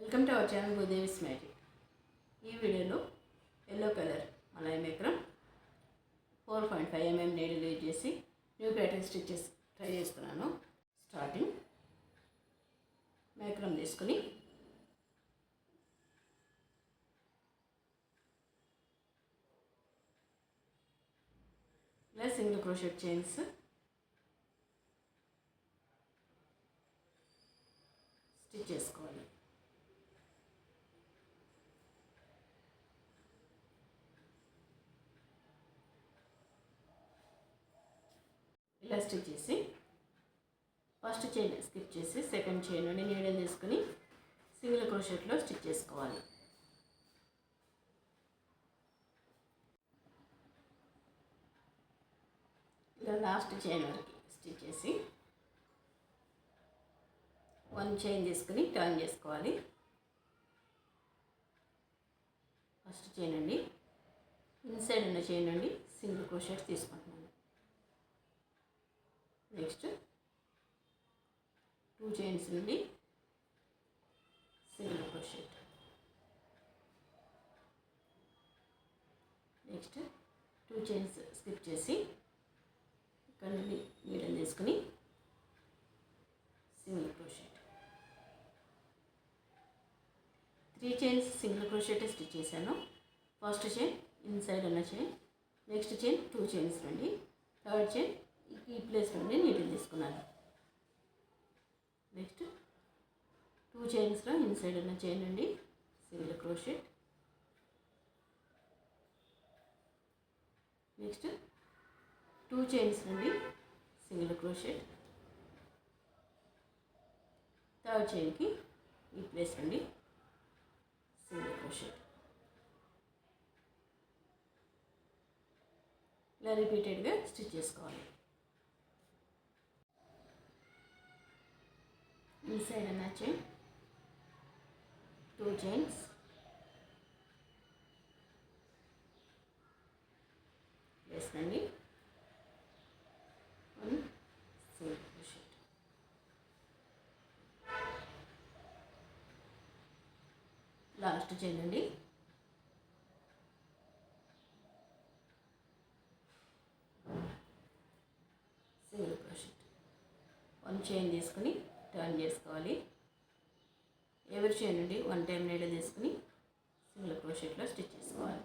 Welcome to our channel Bhudevi's magic. ఈ వీడియోలో yellow colour మలాయి మేక్రమ్ 4.5 mm నీడిల్ యూజ్ చేసి న్యూ ప్యాటర్న్ స్టిచెస్ ట్రై చేస్తున్నాను. స్టార్టింగ్ మేక్రమ్ తీసుకుని ఇలా సింగిల్ క్రోషెట్ చైన్స్ స్టిచ్ చేసుకోవాలి. ఇలా స్టిచ్ చేసి ఫస్ట్ చైన్ స్కిప్ చేసి సెకండ్ చైన్ నుండి నీడిల్ తీసుకుని సింగిల్ క్రోషెట్లో స్టిచ్ చేసుకోవాలి. ఇలా లాస్ట్ చైన్ వరకు స్టిచ్ చేసి వన్ చైన్ తీసుకుని టర్న్ చేసుకోవాలి. ఫస్ట్ చైన్ నుండి ఇన్సైడ్ ఉన్న చైన్ నుండి సింగిల్ క్రోషెట్ తీసుకుంటున్నాను. నెక్స్ట్ 2 చైన్స్ నుండి single crochet. Next 2 chains skip చేసి ఇక్కడ నుండి నీడిల్ తీసుకుని single crochet. 3 chains single crochet stitch చేశాను. ఫస్ట్ చైన్ ఇన్సైడ్ ఉన్న చైన్, నెక్స్ట్ చైన్ 2 చైన్స్ నుండి, థర్డ్ చైన్ ఈ ప్లేస్ నుండి నీడిల్ తీసుకున్నాను. నెక్స్ట్ 2 చైన్స్లో ఇన్సైడ్ ఉన్న చైన్ నుండి సింగిల్ క్రోషెట్. నెక్స్ట్ 2 చైన్స్ నుండి సింగిల్ క్రోషెట్. థర్డ్ చైన్కి ఈ ప్లేస్ నుండి సింగిల్ క్రోషెట్. ఇలా రిపీటెడ్గా స్టిచ్ చేసుకోవాలి. ఇన్సైడ్ ఉన్న చైన్ 2 చైన్స్, వేసుకోండి, 1 సింగిల్ క్రోషెట్. లాస్ట్ చైన్ అండి. Single crochet. 1 చైన్ తీసుకుని టర్న్ చేసుకోవాలి. ఎవరి చైన్ నుండి 1 టైం నీడిల్ తీసుకుని సింగిల్ క్రోషెట్లో స్టిచ్ చేసుకోవాలి.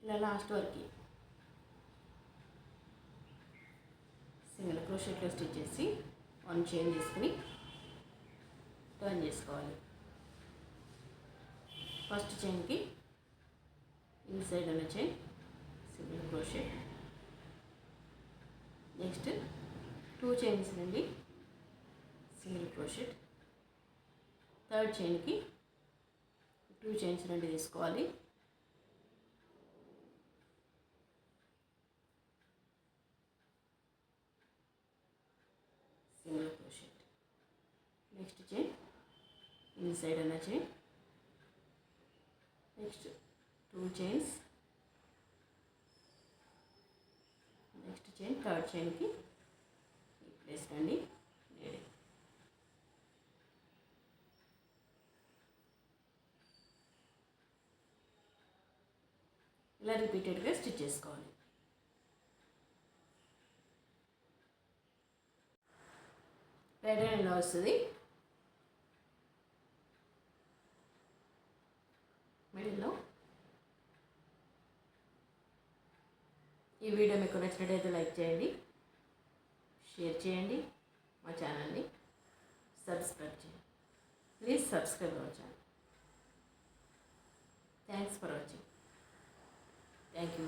ఇలా లాస్ట్ వరకు సింగిల్ క్రోషెట్లో స్టిచ్ చేసి 1 చైన్ తీసుకుని టర్న్ చేసుకోవాలి. ఫస్ట్ చైన్కి ఇన్సైడ్ ఉన్న chain single crochet. Next 2 chains నుండి సింగిల్ క్రోషెట్. థర్డ్ చైన్కి 2 చైన్స్ నుండి తీసుకోవాలి. Single crochet. Next chain inside ఉన్న chain. Next 2 chains. Next chain third చైన్కి ఈ ప్లేస్ రండి నీడిల్. ఇలా రిపీటెడ్గా స్టిచ్ చేసుకోవాలి. ప్యాటర్న్ ఇలా వస్తుంది. మిడిల్లో ఈ వీడియో మీకు నచ్చినట్టయితే లైక్ చేయండి, షేర్ చేయండి, మా ఛానల్ని సబ్స్క్రైబ్ చేయండి. Please subscribe our channel. Thanks for watching. Thank you.